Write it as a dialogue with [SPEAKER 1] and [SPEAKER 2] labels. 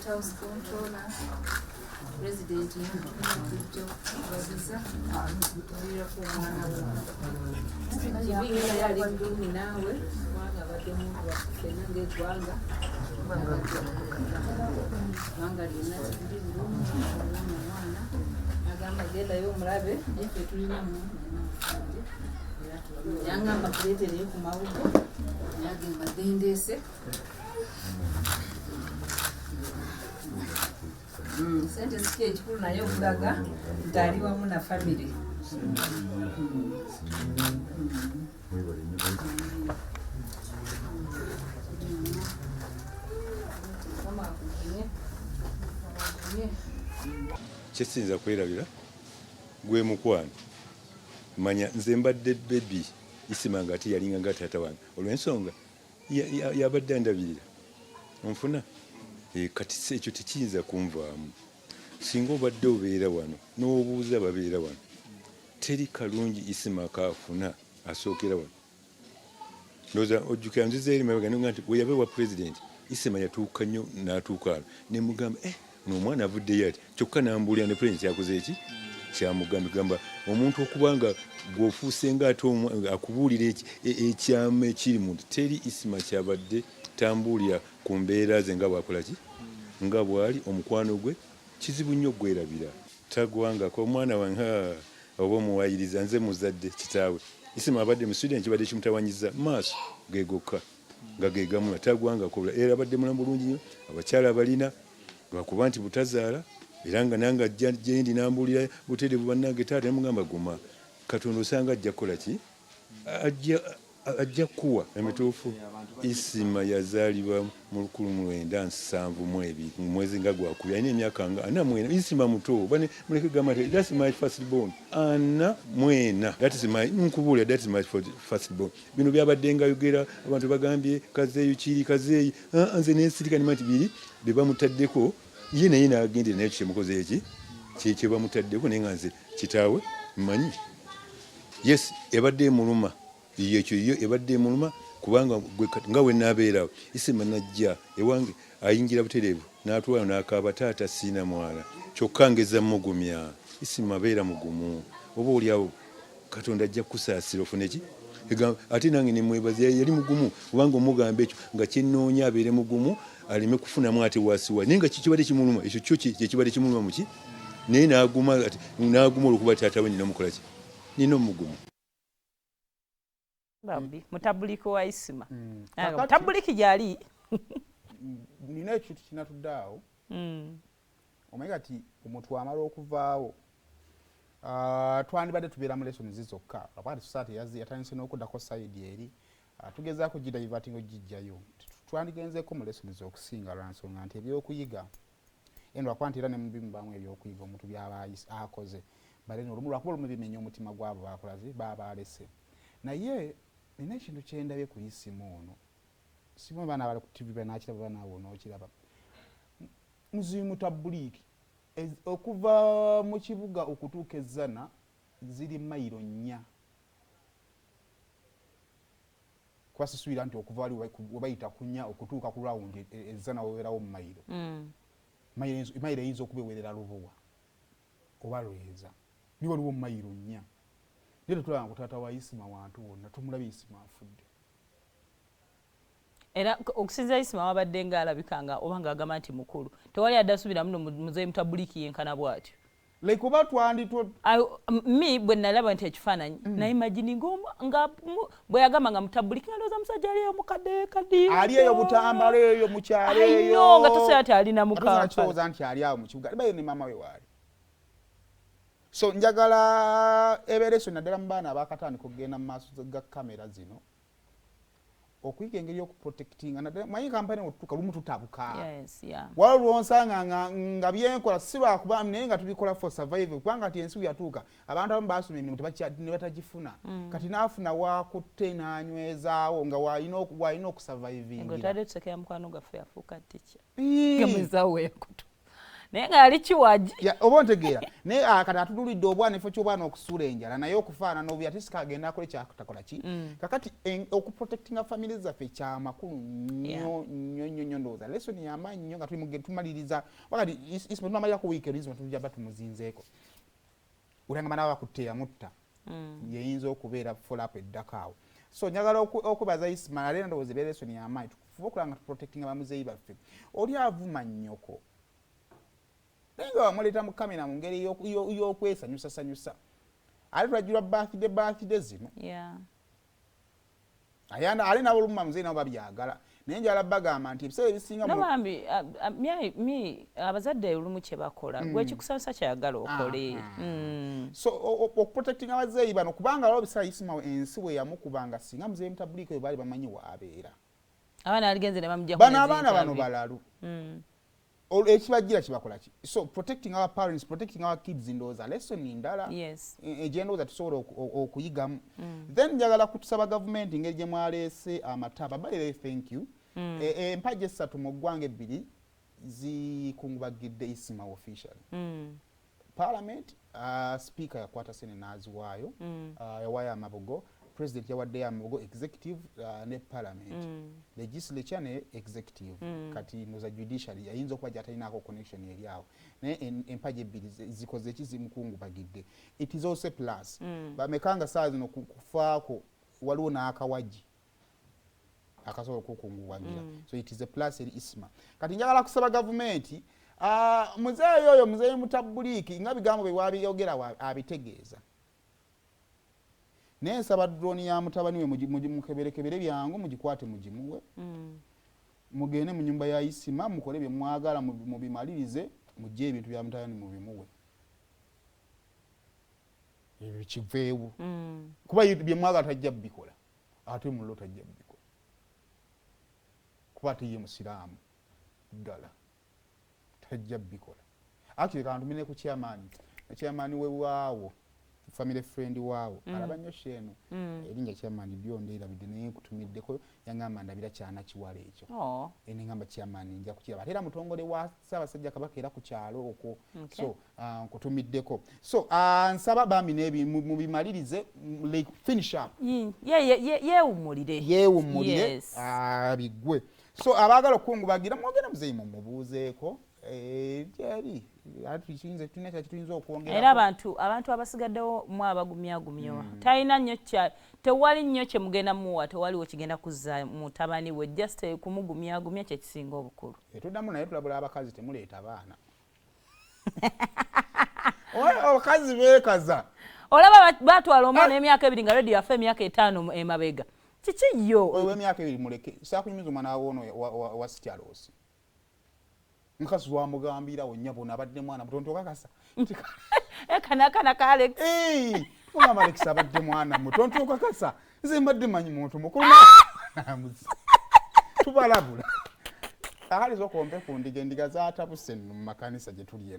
[SPEAKER 1] State House Controller, President akubagizza tulira ku mwana we kibiina yali bulumi naawe kubanga abadde muntu wafena ng'eggwanga kubanga lyonna tibiri bulumi omwana agamba gendayo omulabe yeffe tulinamu yangamba kuleetereyo ku mawugo yagamba dendeese sente ziki ekikulu naye okulaga nti ali wamu na famire
[SPEAKER 2] kyesinza kwerabira gwe mukwano manya nze mbadde bebi isima nga ate yalinga nga taata wange olw'ensonga yabadde andabirira onfuna kati ekyo tekiyinza kunvaamu singa obadde obeera wano n'obuuza babeera wano teri kalungi isima kaafuna asookera wano ndowooza ojjukira nziza eri mabega nti bwe yabeewa pulezidenti isima yatuuka nnyo n'atuuka wano ne mugamba n'omwana avuddeyo ati kyokka n'ambuulira ne pulezidenti yakoze eki kyamugamba gamba omuntu okuba nga gw'ofuuse ng'ate akubuulira ekyama ekiri muntu teri isima kyabadde tambuulira ku mbeera ze nga bwakola ki nga bwali omukwano gwe kizibu nnyo gwerabira tagwangako omwana wange oba omuwayiriza nze muzadde kitaawe isima abadde mu student kibadde kimutawanyiza maaso gegokka nga gegamula tagwangako era abadde mulamu bulungi nnyo abakyala abalina lwakuba nti butazaala era nga nange ajja gyendi nambuulira butereevu bannange taata nemugamba guma katonda osanga ajja kukola ki ajja kuwa emituufu isima yazaalibwa mu 1972 mu mwezi nga gwakubiri alina emyaka nga 44 isima muto muleke gamba that's my first born 44 that is my nkubuulira that is my first born bino byabadde nga yogera abantu bagambye kazeeyo kiri kazeeyi nze nensirika nima nti biri bye bamutaddeko ye naye n'agendera naye kyemukoze eki kye bamutaddeko naye nga nze kitaawe mmanyi yes ebadde emuluma ekyo yo ebadde emuluma kubanga nga we naabeerawo isima najja ewange ayingira butereevu n'atwala n'akaaba taata siina mwana kyokka ngeza mugumya isima beera mugumu oba oliawo katonda ajja kusaasira ofune ki ate nange nemwebaza yali mugumu kubanga omugamba ekyo nga kyenoonya abeere mugumu aleme kufunamu ate wasiwa naye nga kibadde kimuluma ekyo kyo kyekibadde kimuluma muki naye n'aguma olwokuba taata we nina omukola ki nina omugumu
[SPEAKER 3] Bambi mutabuliki wa isima mutabuliki gyali
[SPEAKER 4] nina ekintu kinatudde awo omanyi kati omuntu amala okuvaawo twandibadde tubeera mu lessons zokka lwakubanga society yatandise n'okuddako sayidi eri tugezaako gidaivatinga ogijjayo twandigenzeeko mu lessons okusinga lwansonga nti ebyokuyiga eno lwakuba nti era ne mubimubaamu ebyokuyiga omuntu byaba akoze baleno olumu lwakuba olumu bimenya omutima gwabo bakolaze baba alese naye nina ekintu kyendabye ku isimu ono simu abaana abali ku tv banakiraba banaawo nookiraba muzimu tabuliki okuva mu kibuga okutuuka ezzana ziri mayiro 4 kuba sisuubira nti okuva wali webayita kunya okutuuka ku rawundi ezzana webeerawo mu mayiro mayiro eyinza okuba ewerera lubuwa oba lweza ni waliwo mu mayiro 4 Nero tulanga kutaata wa isima wantu wonna tumulabye isima afudde.
[SPEAKER 3] Era okusinza isima wabadde nga alabikanga obanga agamba nti mukulu. Tewali addasubira muno muzeeyi mutabuliki yenkana bw'atyo.
[SPEAKER 4] Like oba twandi to
[SPEAKER 3] mi bwe nalaba nti ekifaananyi na imagine nga bwe yagamba nga mutabuliki ndowooza musajja aliyo mukadde kadi.
[SPEAKER 4] Ali eyo butambala eyo mukyalo eyo.
[SPEAKER 3] Ayo nga tosobola ati alina mukampala.
[SPEAKER 4] Atooza nti ali awo mu kibuga. Bayo ne mama we waali. So njagala ebeereso naddala mu baana abakatandika okugenda mu maaso ga kamera zino okuyiga engeri y'okuprotectinga naddala manyi kampani otutuuka lumu tutabuka.
[SPEAKER 3] Yes, yeah.
[SPEAKER 4] Waliwo nsanga nga byenkola si lwakuba naye nga tubikola for survival kubanga ti ensi yatuuka abantu abamu baasoma emirimu ne batagifuna kati naafuna wakutte n'anywezaawo nga waalina okusurvivingira.
[SPEAKER 3] Ng'otadde tusekera mukwano gwaffe yafuuka ttica. Gemuzaawo yakutu. naye nga yali kiwaji
[SPEAKER 4] oba ontegeera naye kati atudulidde obwana efo ky'obwana okusuula enjala naye okufaanana obuya ate sikagenda akola ekyakutakola ki kakati okuprotectinga famire zaffe kyamakulu nnyo ndowooza lesoni yamaanyi nnyo nga tumaliriza wakati isima tunamalira ku wiiki erisima tujaba tumuzinzeeko olanga mana bakutte yamutta yeyinza okubeera follow-up eddako awo so njagala okubaza isima ate ndowooza ebeera lesoni yamaanyi tufuba okulaba nga tuprotectinga bamuzeeyi baffe oli avuma nnyoko naye nga wamuleeta mu kamera mu ngeri y'okwesanyusasanyusa ate tulajjirwa birthday zino ale nabo olumu muzeeyi nabo babyagala naye njala bagamba nti ebiseera ebisinga
[SPEAKER 3] nobambi abazadde olumu kye bakola gwe kikusanyusa kyayagala okole
[SPEAKER 4] so okuprotectinga abazeeyi bano kubanga lwo biseera isimawo ensi bwe yamukubanga singa muzeeyi mutabuliiko bwe baali bamanyi waabeera
[SPEAKER 3] abaana aligenze ne bamujja
[SPEAKER 4] bano abaana bano balalu ekibajjira kibakola ki so protecting our parents protecting our kids ndowooza lesson ndala egyendowooza tusobola okuyigamu then njagala kutusaba gavumenti engeri gye mwaleese amataba balire thank you empagi 3 mu ggwanga 2 zikungubagidde isima officially parliament speaker yakwata sene n'aziwaayo yawaayo amabugo president yawaddeyo amabugo executive ne parliament legislature ne executive kati noza judiciary yayinza okuba gy'atalinaako connection eri awo naye empagi 2 zikoze eki zimukungubagidde it is also plus bamekanga saa zino kufaako waliwo n'akawaji akasobola okukungubagira so it is a plus eri isma kati njagala kusaba gavumenti muzeeyi oyo muzeeyi mutabuliiki nga bigambo bye wabyogera abitegeeza naye nsaba drone ya mutabani we mukeberekebere byangu mugikwate mugimuwe mugende mu nyumba ya isima mukole bye mwagala mubimalirize mujje ebintu bya mutabani mubimuwe ebyo kiveewo kuba bye mwagala tajja bikola ate mulo tajja bikola kuba ate ye musiraamu ddala tajja bikola actually kantu mine ku chairman we waawo family friend waawo alaba nnyo sheeno erinnya chairman byonde erabidde naye nkutumiddeko yangamba ndabira kyana kiwala ekyo nengamba chairman nja kukiraba ate era mutongole wa Ssaabasajja Kabaka era ku kyalo okwo so nkutumiddeko so nsaba bambi nebi mubimalirize like finish up yeewummulire bigwe so abaagala okungubagira mwogera muzeeyi mumubuuzeeko gyali tuyinza okwongera
[SPEAKER 3] era abantu abasigaddewo mu abagumyagumyowa talina nnyo tewali nnyo kye mugenda muwa tewaliwo kigenda kuzza mutabani we just kumugumyagumya kye kisinga obukulu
[SPEAKER 4] tuddamu naye tulabula abakazi temuleeta baana abakazi beekaza
[SPEAKER 3] olaba batwala omwana emyaka 2 nga radio yafe emyaka 5 emabega kiki yo
[SPEAKER 4] emyaka 2 muleke saakunyumiza omwana woono wa Sityalos mukasi wamugambira wonyabo nabadde mwana mutonto kakasa
[SPEAKER 3] kana kale
[SPEAKER 4] mwana Alex abadde mwana mutonto kakasa nze mbadde manyi muntu mukulu tubalabula ahali zo kompe ku ndiga zatabuse mu makanisa gye tuli